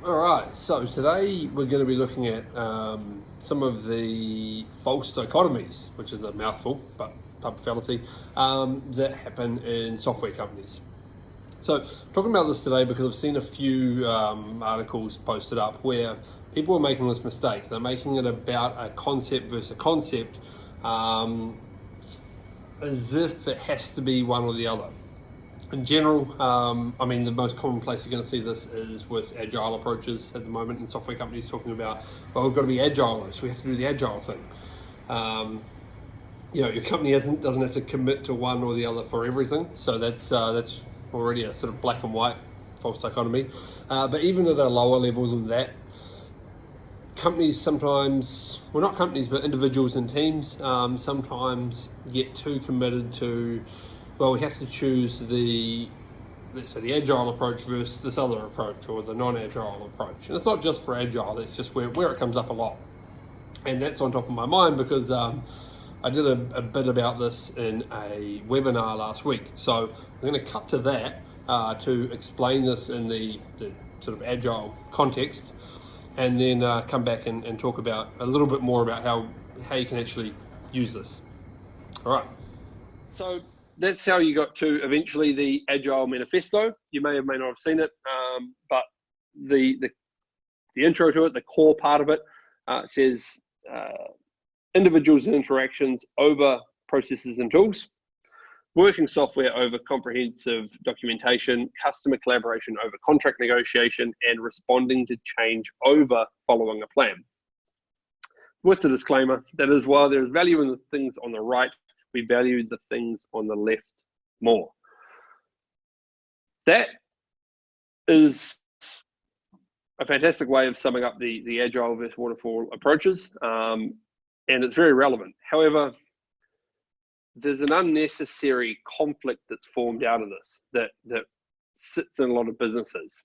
All right, so today we're going to be looking at some of the false dichotomies, which is a mouthful, but type of fallacy, that happen in software companies. So, talking about this today because I've seen a few articles posted up where people are making this mistake. They're making it about a concept versus a concept, as if it has to be one or the other. In general, the most common place you're going to see this is with agile approaches at the moment in software companies talking about, well, we've got to be agile, so we have to do the agile thing. Your company doesn't have to commit to one or the other for everything, so that's already a sort of black and white false dichotomy. But even at a lower levels of that, companies sometimes, well, not companies, but individuals and teams sometimes get too committed to, well, we have to choose the agile approach versus this other approach or the non-agile approach. And it's not just for agile, that's just where it comes up a lot. And that's on top of my mind because I did a bit about this in a webinar last week. So I'm going to cut to that to explain this in the sort of agile context, and then come back and talk about a little bit more about how you can actually use this. All right. So that's how you got to eventually the Agile Manifesto. You may not have seen it, but the intro to it, the core part of it, says individuals and interactions over processes and tools, working software over comprehensive documentation, customer collaboration over contract negotiation, and responding to change over following a plan. What's the disclaimer? That is, while there is value in the things on the right, we value the things on the left more. That is a fantastic way of summing up the agile versus waterfall approaches, and it's very relevant. However, there's an unnecessary conflict that's formed out of this that sits in a lot of businesses.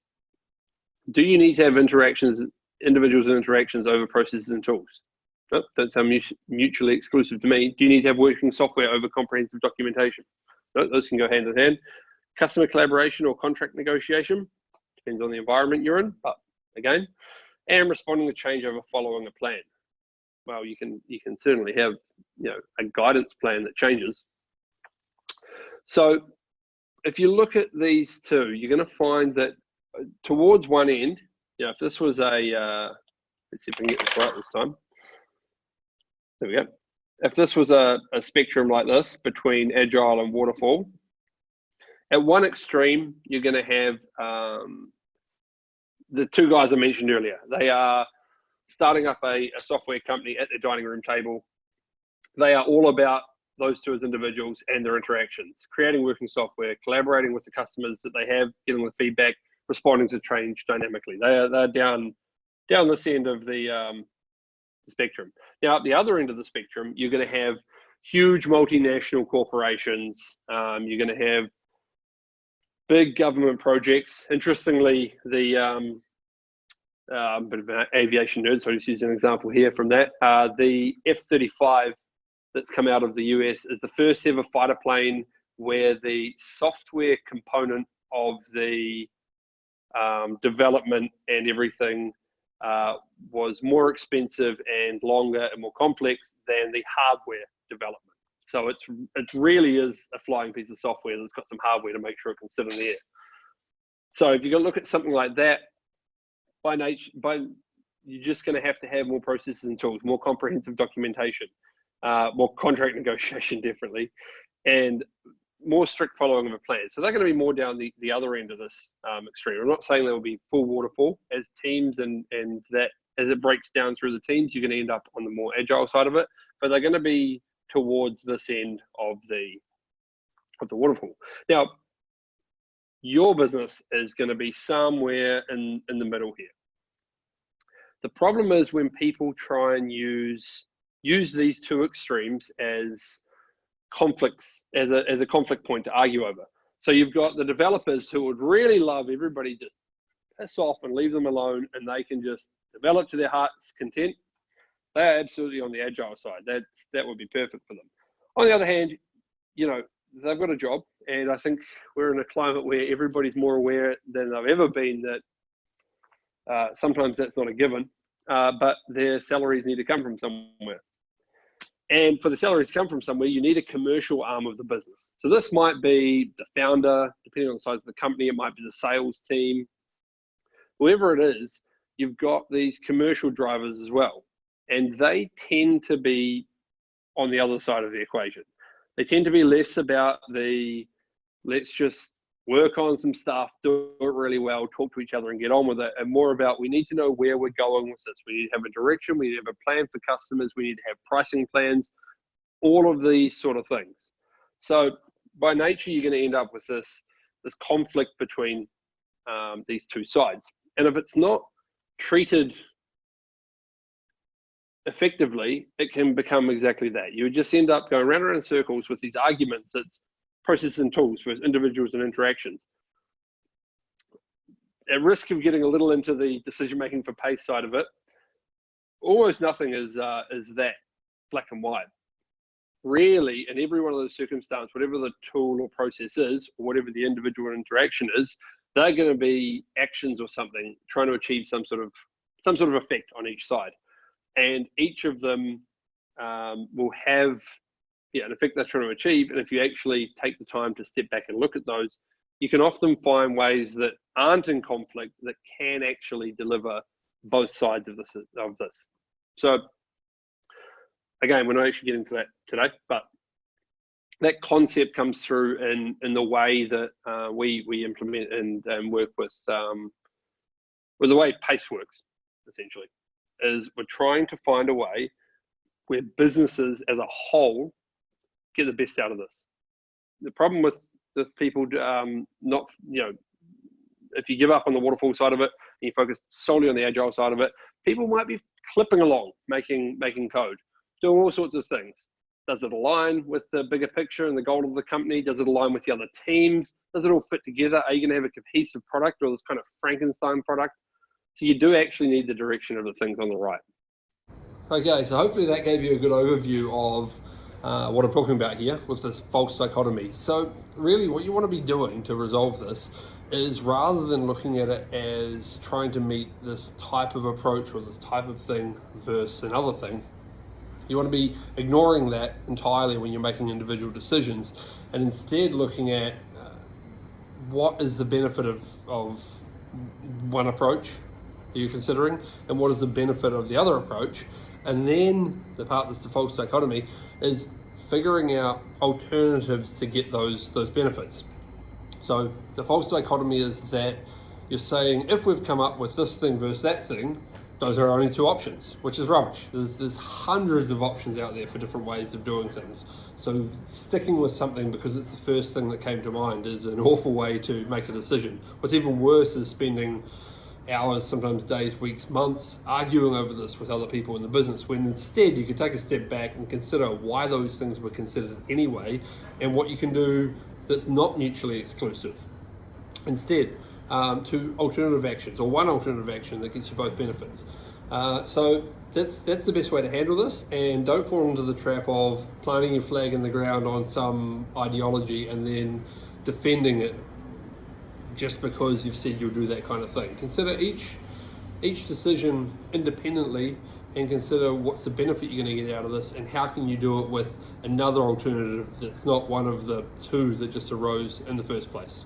Do you need to have individuals and interactions over processes and tools? No, don't sound mutually exclusive to me. Do you need to have working software over comprehensive documentation? No, those can go hand in hand. Customer collaboration or contract negotiation depends on the environment you're in, but again, and responding to change over following a plan. Well, you can certainly have a guidance plan that changes. So if you look at these two, you're going to find that towards one end, if this was let's see if I can get this right this time. There we go. If this was a spectrum like this between agile and waterfall, at one extreme, you're going to have the two guys I mentioned earlier. They are starting up a software company at their dining room table. They are all about those two as individuals and their interactions, creating working software, collaborating with the customers that they have, getting the feedback, responding to change dynamically. They're down this end of the spectrum. Now, at the other end of the spectrum, you're going to have huge multinational corporations. You're going to have big government projects. Interestingly, the bit of an aviation nerd, so I'll just use an example here from that. The F-35 that's come out of the US is the first ever fighter plane where the software component of the development and everything was more expensive and longer and more complex than the hardware development. So it really is a flying piece of software that's got some hardware to make sure it can sit in the air. So if you're going to look at something like that, by nature, you're just going to have more processes and tools, more comprehensive documentation, more contract negotiation definitely, and more strict following of a plan. So they're going to be more down the other end of this extreme. I'm not saying there will be full waterfall as teams and that as it breaks down through the teams, you're going to end up on the more agile side of it, but they're going to be towards this end of the waterfall. Now, your business is going to be somewhere in the middle here. The problem is when people try and use these two extremes as conflicts, as a conflict point to argue over. So you've got the developers who would really love everybody just piss off and leave them alone, and they can just develop to their heart's content. They are absolutely on the agile side. That would be perfect for them. On the other hand, they've got a job, and I think we're in a climate where everybody's more aware than they've ever been that Sometimes that's not a given, but their salaries need to come from somewhere. And for the salaries to come from somewhere, you need a commercial arm of the business. So this might be the founder, depending on the size of the company, it might be the sales team. Whoever it is, you've got these commercial drivers as well. And they tend to be on the other side of the equation. They tend to be less about the, let's just work on some stuff, do it really well, talk to each other and get on with it, and more about, we need to know where we're going with this. We need to have a direction, we need to have a plan for customers, we need to have pricing plans, all of these sort of things. So by nature, you're going to end up with this conflict between these two sides. And if it's not treated effectively, it can become exactly that. You would just end up going round and around in circles with these arguments. It's processes and tools for individuals and interactions. At risk of getting a little into the decision-making for pace side of it, almost nothing is that black and white. Really, in every one of those circumstances, whatever the tool or process is, or whatever the individual interaction is, they're going to be actions or something trying to achieve some sort of effect on each side. And each of them will have an effect they're trying to achieve. And if you actually take the time to step back and look at those, you can often find ways that aren't in conflict that can actually deliver both sides of this. So again, we're not actually getting to that today, but that concept comes through in the way that we implement and work with the way PACE works, essentially, is we're trying to find a way where businesses as a whole get the best out of this. The problem with people not, if you give up on the waterfall side of it and you focus solely on the agile side of it, people might be clipping along, making code, doing all sorts of things. Does it align with the bigger picture and the goal of the company? Does it align with the other teams? Does it all fit together? Are you going to have a cohesive product or this kind of Frankenstein product? So you do actually need the direction of the things on the right. Okay, so hopefully that gave you a good overview of what I'm talking about here with this false dichotomy. So really what you want to be doing to resolve this is, rather than looking at it as trying to meet this type of approach or this type of thing versus another thing, you want to be ignoring that entirely when you're making individual decisions, and instead looking at what is the benefit of one approach that you're considering and what is the benefit of the other approach. And then the part that's the false dichotomy is figuring out alternatives to get those benefits. So the false dichotomy is that you're saying, if we've come up with this thing versus that thing, those are our only two options, which is rubbish. There's hundreds of options out there for different ways of doing things. So sticking with something because it's the first thing that came to mind is an awful way to make a decision. What's even worse is spending hours, sometimes days, weeks, months, arguing over this with other people in the business, when instead you could take a step back and consider why those things were considered anyway and what you can do that's not mutually exclusive. Instead, to alternative actions, or one alternative action that gets you both benefits. So that's the best way to handle this, and don't fall into the trap of planting your flag in the ground on some ideology and then defending it just because you've said you'll do that kind of thing. Consider each decision independently and consider what's the benefit you're going to get out of this and how can you do it with another alternative that's not one of the two that just arose in the first place.